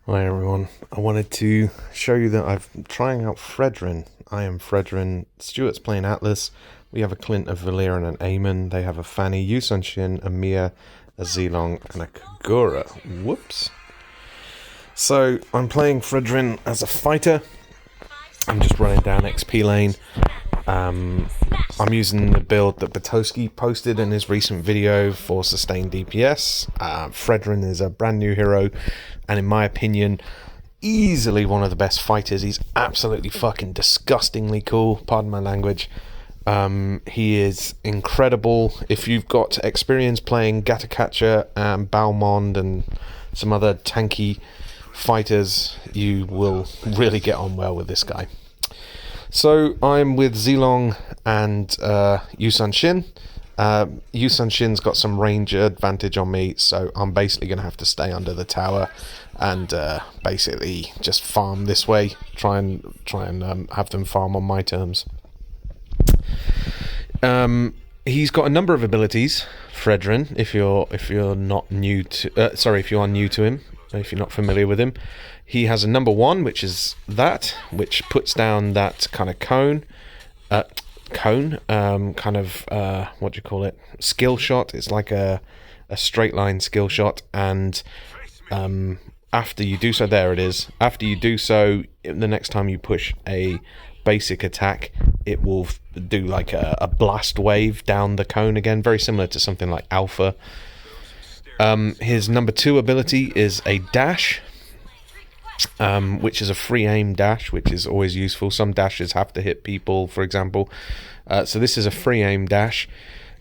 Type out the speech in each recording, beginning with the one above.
Hi everyone, I wanted to show you that I'm trying out Fredrinn. I am Fredrinn, Stuart's playing Atlas, we have a Clint, a Valir and an Aemon, they have a Fanny, Yusun Shin, a Mia, a Zilong and a Kagura. Whoops. So I'm playing Fredrinn as a fighter, I'm just running down XP lane. I'm using the build that Batoski posted in his recent video for sustained DPS. Fredrinn is a brand new hero, and in my opinion, easily one of the best fighters. He's absolutely fucking disgustingly cool, pardon my language. He is incredible. If you've got experience playing Gatakacha and Balmond and some other tanky fighters, you will really get on well with this guy. So I'm with Zilong and Yusun Shin. Yusun Shin's got some range advantage on me, so I'm basically going to have to stay under the tower and basically just farm this way. Try and have them farm on my terms. He's got a number of abilities, Fredrinn. If you're not new to, if you are new to him, if you're not familiar with him. He has a number 1, which is that, which puts down that kind of cone, what do you call it? Skill shot. It's like a straight line skill shot, and after you do so, there it is. After you do so, the next time you push a basic attack, it will do like a blast wave down the cone again, very similar to something like Alpha. His number 2 ability is a dash, which is a free aim dash, which is always useful. Some dashes have to hit people, for example. So this is a free aim dash.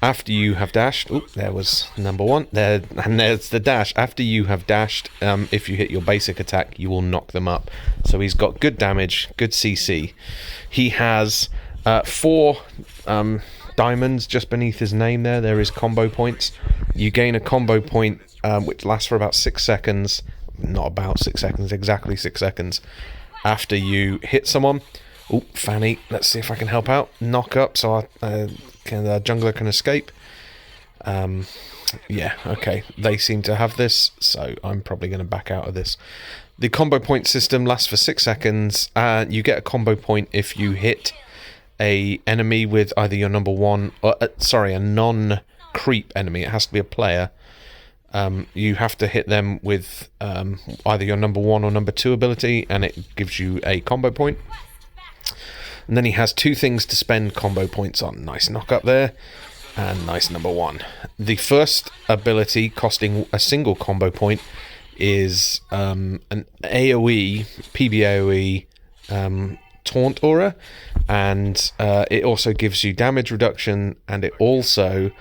After you have dashed, there was number 1 there, and there's the dash. After you have dashed, if you hit your basic attack, you will knock them up. So he's got good damage, good CC. He has 4 diamonds just beneath his name there. There is combo points. You gain a combo point which lasts for about 6 seconds. Not about 6 seconds, exactly 6 seconds after you hit someone. Fanny, let's see if I can help out. Knock up so the jungler can escape. Yeah, okay. They seem to have this, so I'm probably going to back out of this. The combo point system lasts for 6 seconds. You get a combo point if you hit a enemy with either your number 1 or a non-creep enemy. It has to be a player. You have to hit them with either your number 1 or number 2 ability, and it gives you a combo point. And then he has 2 things to spend combo points on. Nice knock up there, and nice number 1. The first ability, costing a single combo point, is an AoE, PBAoE taunt aura, and it also gives you damage reduction, and it also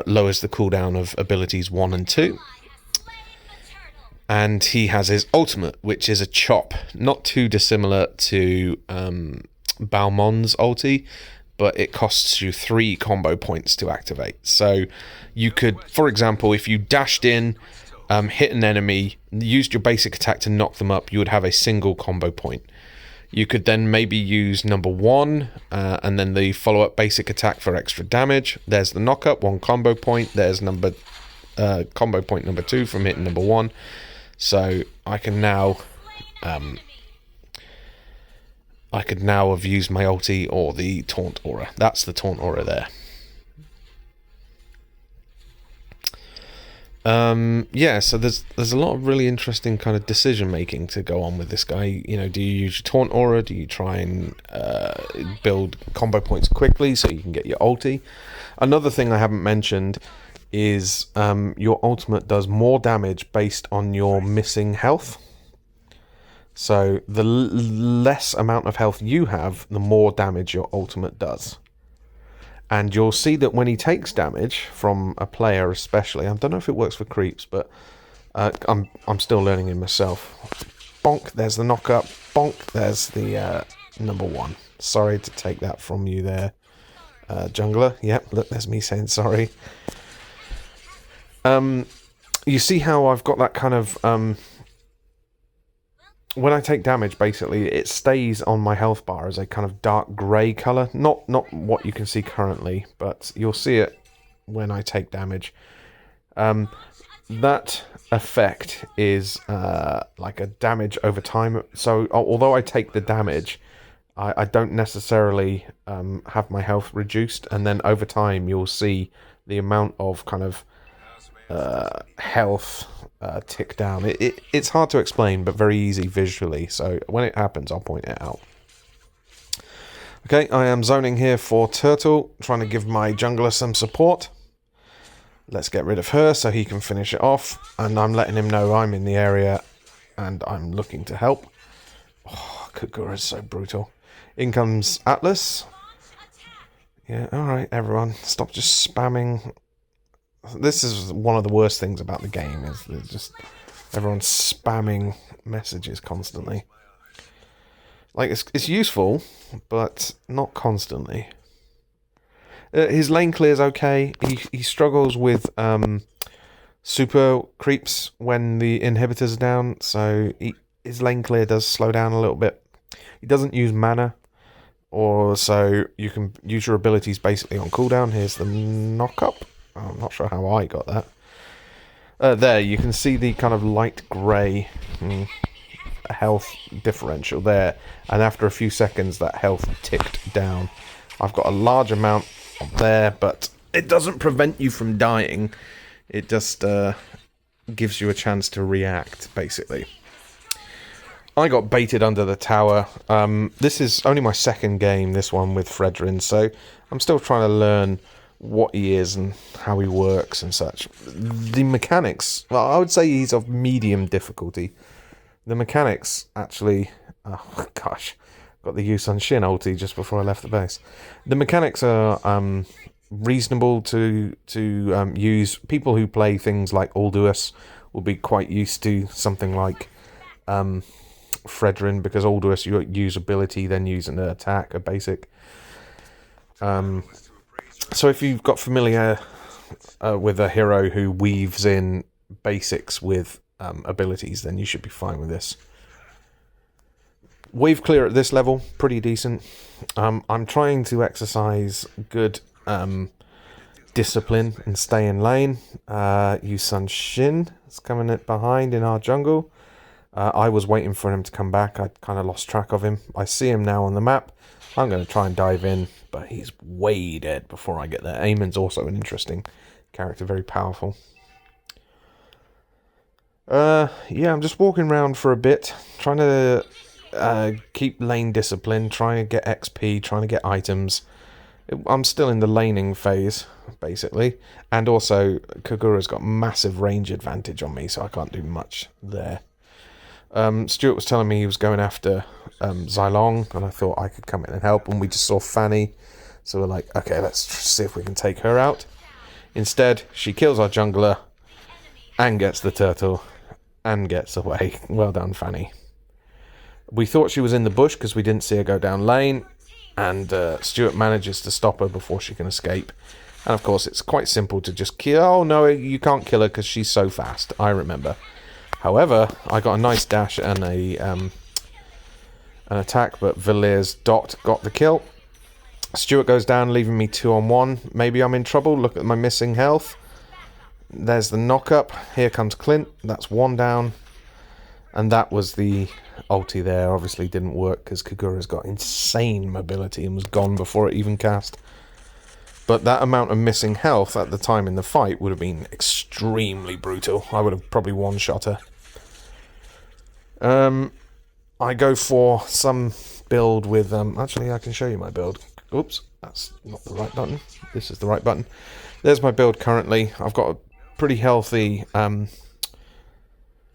lowers the cooldown of abilities 1 and 2. And he has his ultimate, which is a chop, not too dissimilar to Balmond's ulti, but it costs you 3 combo points to activate. So you could, for example, if you dashed in, hit an enemy, used your basic attack to knock them up, you would have a single combo point. You could then maybe use number 1 and then the follow-up basic attack for extra damage. There's the knock-up, 1 combo point. There's combo point number 2 from hitting number 1. So I can now have used my ulti or the taunt aura. That's the taunt aura there. Yeah, so there's a lot of really interesting kind of decision making to go on with this guy. You know, do you use your taunt aura? Do you try and build combo points quickly so you can get your ulti? Another thing I haven't mentioned is your ultimate does more damage based on your missing health. So the less amount of health you have, the more damage your ultimate does. And you'll see that when he takes damage from a player especially, I don't know if it works for creeps, but I'm still learning it myself. Bonk, there's the knock-up. Bonk, there's the number 1. Sorry to take that from you there, jungler. Yep, look, there's me saying sorry. You see how I've got that kind of... when I take damage, basically, it stays on my health bar as a kind of dark grey colour. Not what you can see currently, but you'll see it when I take damage. that effect is like a damage over time. So although I take the damage, I don't necessarily have my health reduced, and then over time you'll see the amount of kind of health tick down. It's hard to explain, but very easy visually. So when it happens, I'll point it out. Okay, I am zoning here for Turtle, trying to give my jungler some support. Let's get rid of her so he can finish it off. And I'm letting him know I'm in the area and I'm looking to help. Oh, Kagura is so brutal. In comes Atlas. Yeah, alright, everyone. Stop just spamming. This is one of the worst things about the game, is there's just everyone spamming messages constantly. Like, it's useful, but not constantly. His lane clear's okay. He struggles with super creeps when the inhibitors are down, so his lane clear does slow down a little bit. He doesn't use mana, or so you can use your abilities basically on cooldown. Here's the knock-up. I'm not sure how I got that. There, you can see the kind of light grey health differential there, and after a few seconds that health ticked down. I've got a large amount there, but it doesn't prevent you from dying. It just gives you a chance to react, basically. I got baited under the tower. This is only my second game, this one with Fredrinn, so I'm still trying to learn what he is and how he works and such. The mechanics, well, I would say he's of medium difficulty. The mechanics, actually... Oh, gosh. Got the Yusun Shin ulti just before I left the base. The mechanics are reasonable to use. People who play things like Alduus will be quite used to something like Fredrinn, because Alduus, you use ability, then use an attack, a basic. So if you've got familiar with a hero who weaves in basics with abilities, then you should be fine with this. Wave clear at this level, pretty decent. I'm trying to exercise good discipline and stay in lane. Yusun Shin is coming behind in our jungle. I was waiting for him to come back. I kind of lost track of him. I see him now on the map. I'm going to try and dive in, but he's way dead before I get there. Eamon's also an interesting character, very powerful. Yeah, I'm just walking around for a bit, trying to keep lane discipline, trying to get XP, trying to get items. I'm still in the laning phase, basically. And also, Kagura's got massive range advantage on me, so I can't do much there. Stuart was telling me he was going after Zilong, and I thought I could come in and help, and we just saw Fanny. So we're like, okay, let's see if we can take her out. Instead, she kills our jungler, and gets the turtle, and gets away. Well done, Fanny. We thought she was in the bush because we didn't see her go down lane, and Stuart manages to stop her before she can escape. And of course, it's quite simple to just kill. Oh no, you can't kill her because she's so fast. I remember. However, I got a nice dash and an attack, but Valir's dot got the kill. Stuart goes down, leaving me 2-on-1. Maybe I'm in trouble. Look at my missing health. There's the knock-up. Here comes Clint. That's one down. And that was the ulti there. Obviously didn't work because Kagura's got insane mobility and was gone before it even cast. But that amount of missing health at the time in the fight would have been extremely brutal. I would have probably one-shot her. I go for some build with... actually, I can show you my build. Oops, that's not the right button. This is the right button. There's my build currently. I've got a pretty healthy...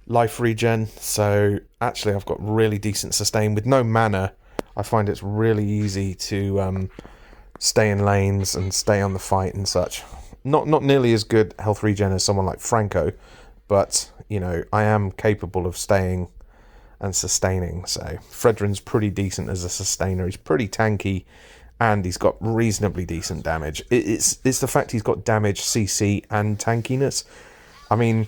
life regen, so actually I've got really decent sustain. With no mana, I find it's really easy to stay in lanes and stay on the fight and such. Not nearly as good health regen as someone like Franco, but, you know, I am capable of staying and sustaining, so Fredrinn's pretty decent as a sustainer. He's pretty tanky, and he's got reasonably decent damage. It's the fact he's got damage, CC, and tankiness. I mean...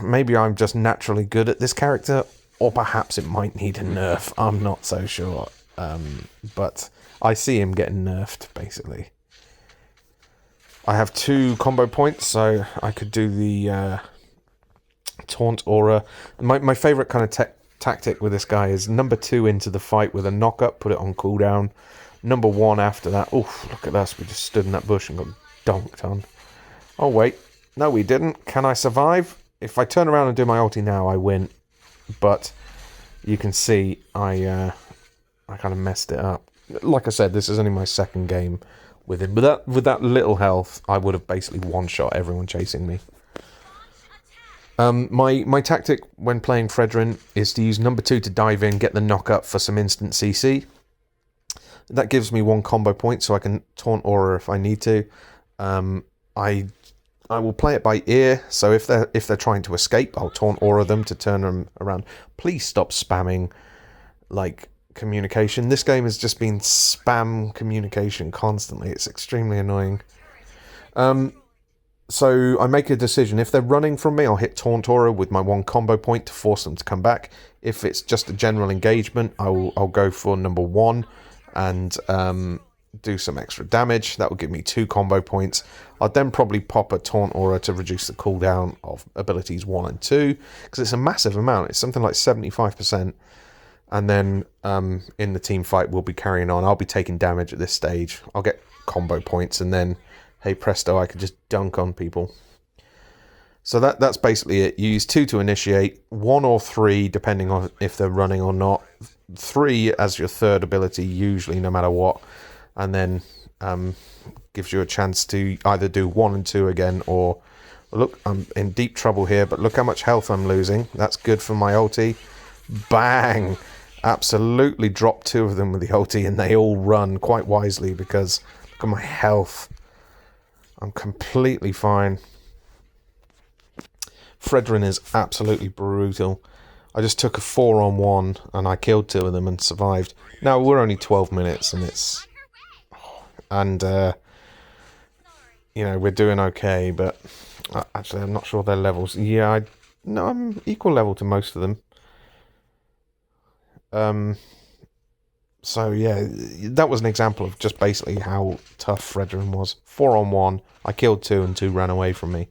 maybe I'm just naturally good at this character, or perhaps it might need a nerf. I'm not so sure. But I see him getting nerfed, basically. I have 2 combo points, so I could do the taunt aura. My favourite kind of tactic with this guy is number 2 into the fight with a knock-up, put it on cooldown. Number 1 after that. Oof, look at us, we just stood in that bush and got donked on. Oh wait, no we didn't. Can I survive? If I turn around and do my ulti now, I win. But you can see I kind of messed it up. Like I said, this is only my 2nd game with him. With that little health, I would have basically one-shot everyone chasing me. My tactic when playing Fredrinn is to use number 2 to dive in, get the knock-up for some instant CC. That gives me 1 combo point, so I can taunt aura if I need to. I will play it by ear, so if they're trying to escape, I'll taunt aura them to turn them around. Please stop spamming like communication. This game has just been spam communication constantly. It's extremely annoying. So I make a decision. If they're running from me, I'll hit taunt aura with my 1 combo point to force them to come back. If it's just a general engagement, I'll go for number 1 and do some extra damage. That will give me 2 combo points. I'll then probably pop a taunt aura to reduce the cooldown of abilities 1 and 2, because it's a massive amount. It's something like 75%. And then in the team fight, we'll be carrying on. I'll be taking damage at this stage. I'll get combo points, and then, hey presto, I can just dunk on people. So that's basically it. You use 2 to initiate, 1 or 3 depending on if they're running or not. 3 as your 3rd ability, usually, no matter what. And then gives you a chance to either do 1 and 2 again, or look, I'm in deep trouble here, but look how much health I'm losing. That's good for my ulti. Bang! Absolutely dropped 2 of them with the ulti, and they all run quite wisely because look at my health. I'm completely fine. Fredrinn is absolutely brutal. I just took a 4-on-1 and I killed 2 of them and survived. Now we're only 12 minutes and it's... And, you know, we're doing okay, but actually I'm not sure their levels. Yeah, no, I'm equal level to most of them. So yeah, that was an example of just basically how tough Fredrinn was. 4-on-1, I killed 2 and 2 ran away from me.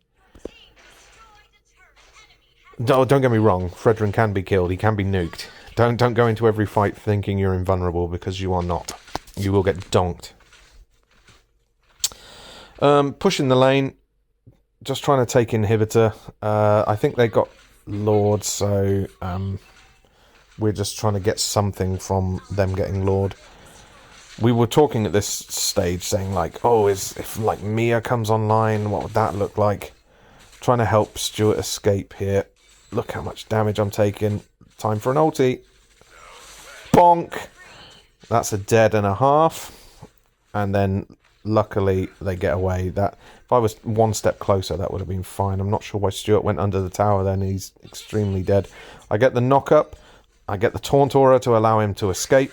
No, don't get me wrong, Fredrinn can be killed, he can be nuked. Don't go into every fight thinking you're invulnerable, because you are not. You will get donked. Pushing the lane, just trying to take inhibitor. I think they got Lord, so we're just trying to get something from them getting Lord. We were talking at this stage saying like, oh, if like Mia comes online, what would that look like? Trying to help Stuart escape here. Look how much damage I'm taking. Time for an ulti. Bonk! That's a dead and a half. And then luckily they get away. That if I was 1 step closer, that would have been fine. I'm not sure why Stuart went under the tower then. He's extremely dead. I get the knock-up. I get the taunt aura to allow him to escape.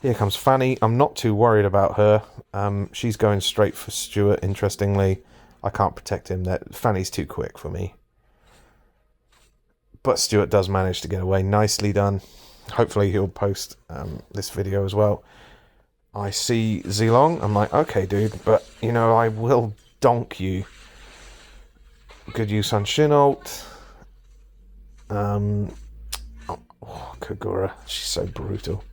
Here comes Fanny. I'm not too worried about her. She's going straight for Stuart, interestingly. I can't protect him. Fanny's too quick for me. But Stuart does manage to get away. Nicely done. Hopefully he'll post this video as well. I see Zilong. I'm like, okay, dude, but, you know, I will donk you. Good use on Shin ult. Oh, Kagura. She's so brutal.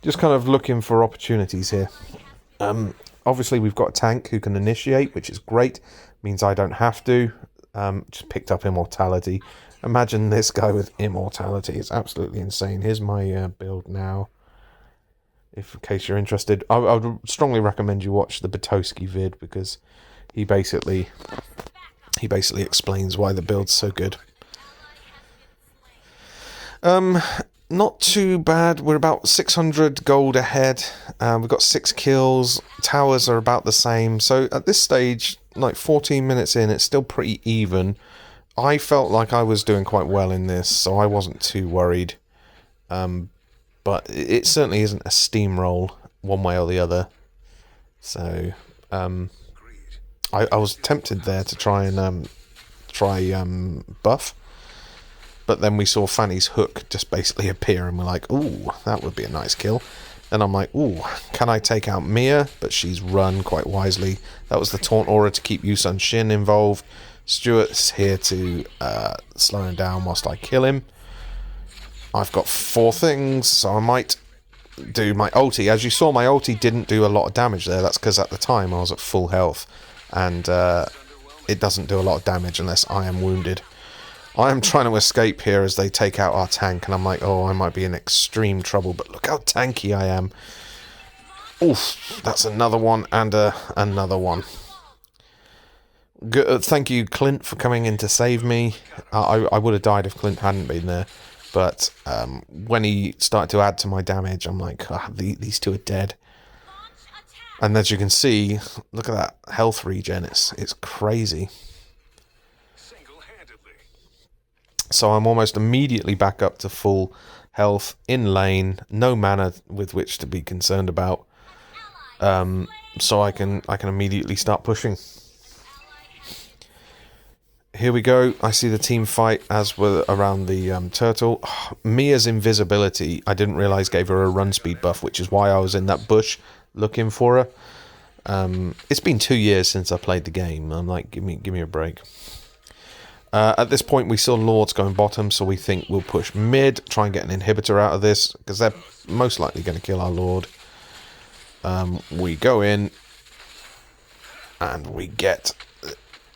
Just kind of looking for opportunities here. Obviously, we've got a tank who can initiate, which is great. Means I don't have to. Just picked up Immortality. Imagine this guy with Immortality. It's absolutely insane. Here's my build now. In case you're interested. I would strongly recommend you watch the Batoski vid, because he basically explains why the build's so good. Not too bad. We're about 600 gold ahead. We've got 6 kills. Towers are about the same. So at this stage, like 14 minutes in, it's still pretty even. I felt like I was doing quite well in this, so I wasn't too worried. But it certainly isn't a steamroll one way or the other. So I was tempted there to try buff. But then we saw Fanny's hook just basically appear, and we're like, ooh, that would be a nice kill. And I'm like, ooh, can I take out Mia? But she's run quite wisely. That was the taunt aura to keep Yusun Shin involved. Stuart's here to slow him down whilst I kill him. I've got 4 things, so I might do my ulti. As you saw, my ulti didn't do a lot of damage there. That's because at the time I was at full health. And it doesn't do a lot of damage unless I am wounded. I am trying to escape here as they take out our tank, and I'm like, oh, I might be in extreme trouble, but look how tanky I am. Oof, that's another one, and another one. Good, thank you, Clint, for coming in to save me. I would have died if Clint hadn't been there, but when he started to add to my damage, I'm like, these two are dead. And as you can see, look at that health regen, it's crazy. So I'm almost immediately back up to full health in lane, no mana with which to be concerned about. So I can immediately start pushing. Here we go. I see the team fight as we're around the turtle. Mia's invisibility, I didn't realise gave her a run speed buff, which is why I was in that bush looking for her. It's been 2 years since I played the game. I'm like, give me a break. At this point, we saw Lords going bottom, so we think we'll push mid, try and get an inhibitor out of this, because they're most likely going to kill our Lord. We go in, and we get...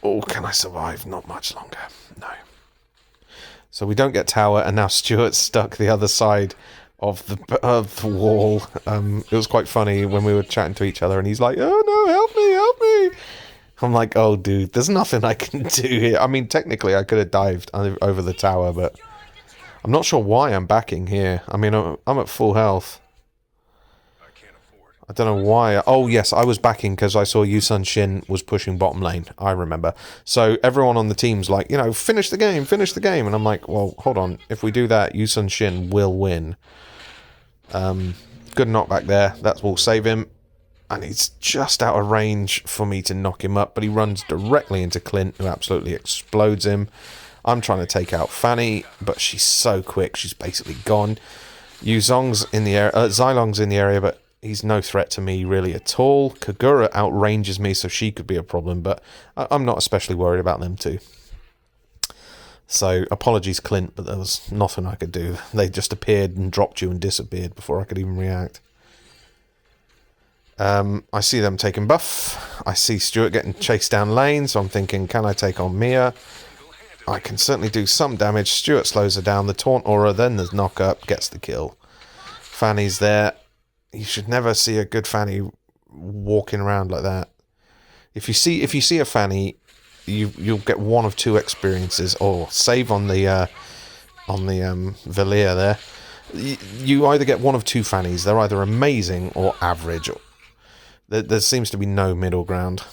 Oh, can I survive? Not much longer. No. So we don't get tower, and now Stuart's stuck the other side of the wall. It was quite funny when we were chatting to each other, and he's like, oh no, help me, help me. I'm like, oh, dude, there's nothing I can do here. I mean, technically, I could have dived over the tower, but I'm not sure why I'm backing here. I mean, I'm at full health. I don't know why. Oh, yes, I was backing because I saw Yusun Shin was pushing bottom lane. I remember. So everyone on the team's like, finish the game, finish the game. And I'm like, well, hold on. If we do that, Yusun Shin will win. Good knockback there. That will save him. And he's just out of range for me to knock him up, but he runs directly into Clint, who absolutely explodes him. I'm trying to take out Fanny, but she's so quick, she's basically gone. Yuzong's in the area, Zilong's in the area, but he's no threat to me really at all. Kagura outranges me, so she could be a problem, but I'm not especially worried about them two. So, apologies, Clint, but there was nothing I could do. They just appeared and dropped you and disappeared before I could even react. I see them taking buff. I see Stuart getting chased down lane, so I'm thinking, can I take on Mia? I can certainly do some damage. Stuart slows her down. The taunt aura, then the knock up, gets the kill. Fanny's there. You should never see a good Fanny walking around like that. If you see a Fanny, you'll get one of 2 experiences. Or save on the Valir there. You either get one of 2 Fannies. They're either amazing or average. There seems to be no middle ground.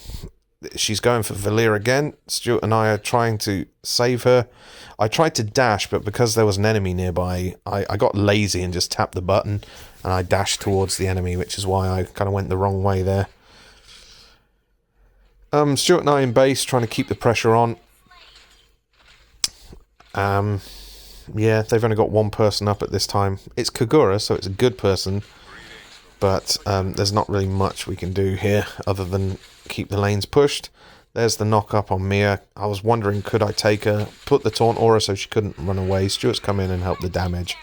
She's going for Valir again. Stuart and I are trying to save her. I tried to dash, but because there was an enemy nearby, I got lazy and just tapped the button, and I dashed towards the enemy, which is why I kind of went the wrong way there. Stuart and I in base, trying to keep the pressure on. Yeah, they've only got 1 person up at this time. It's Kagura, so it's a good person. But there's not really much we can do here other than keep the lanes pushed. There's the knock up on Mia. I was wondering, could I take her, put the taunt aura so she couldn't run away. Stuart's come in and help the damage.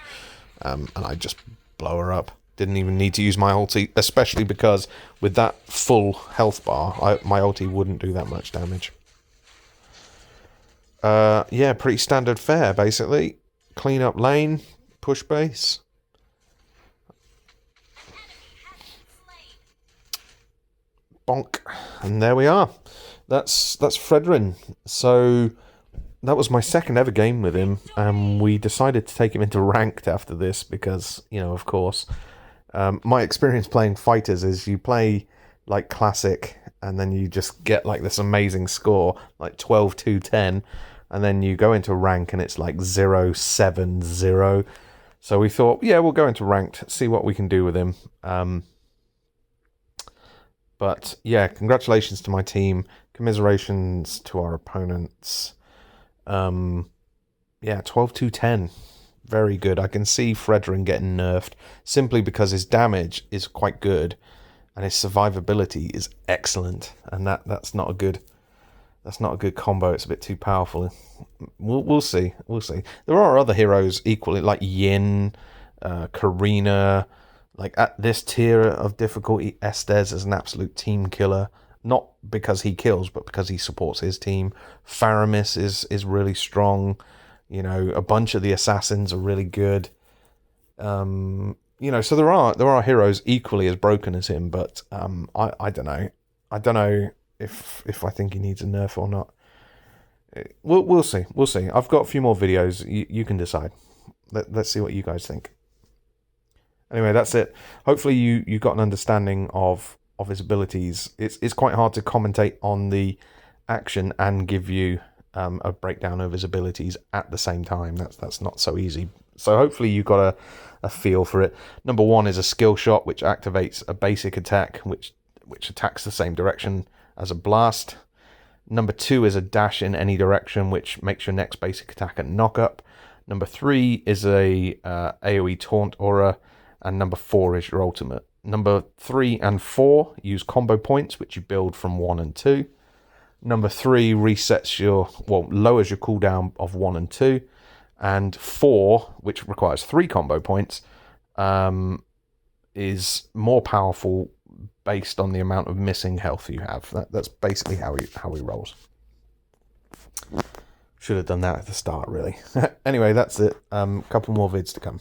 And I just blow her up. Didn't even need to use my ulti, especially because with that full health bar, my ulti wouldn't do that much damage. Yeah, pretty standard fare, basically. Clean up lane, push base. Bonk. And there we are. That's Fredrinn. So that was my second ever game with him, and we decided to take him into ranked after this because, of course, my experience playing fighters is you play like classic and then you just get like this amazing score, like 12-2-10, and then you go into rank and it's like 0-7-0. So we thought, yeah, we'll go into ranked, see what we can do with him. But yeah, congratulations to my team. Commiserations to our opponents. Yeah, 12-2-10. very good. I can see Fredrinn getting nerfed simply because his damage is quite good and his survivability is excellent, and that's not a good combo. It's a bit too powerful. We'll see. There are other heroes equally, like Yin, Karina. Like at this tier of difficulty, Estes is an absolute team killer. Not because he kills, but because he supports his team. Faramis is really strong. You know, a bunch of the assassins are really good. You know, so there are heroes equally as broken as him, but I don't know. I don't know if I think he needs a nerf or not. We'll see. I've got a few more videos. You can decide. Let's see what you guys think. Anyway, that's it. Hopefully you got an understanding of his abilities. It's quite hard to commentate on the action and give you a breakdown of his abilities at the same time. That's not so easy. So hopefully you got a feel for it. Number 1 is a skill shot, which activates a basic attack, which attacks the same direction as a blast. Number 2 is a dash in any direction, which makes your next basic attack a knock-up. Number 3 is a AoE taunt aura, and number 4 is your ultimate. Number 3 and 4 use combo points, which you build from 1 and 2. Number 3 lowers your cooldown of 1 and 2. And 4, which requires 3 combo points, is more powerful based on the amount of missing health you have. That's basically how he rolls. Should have done that at the start, really. Anyway, that's it. Couple more vids to come.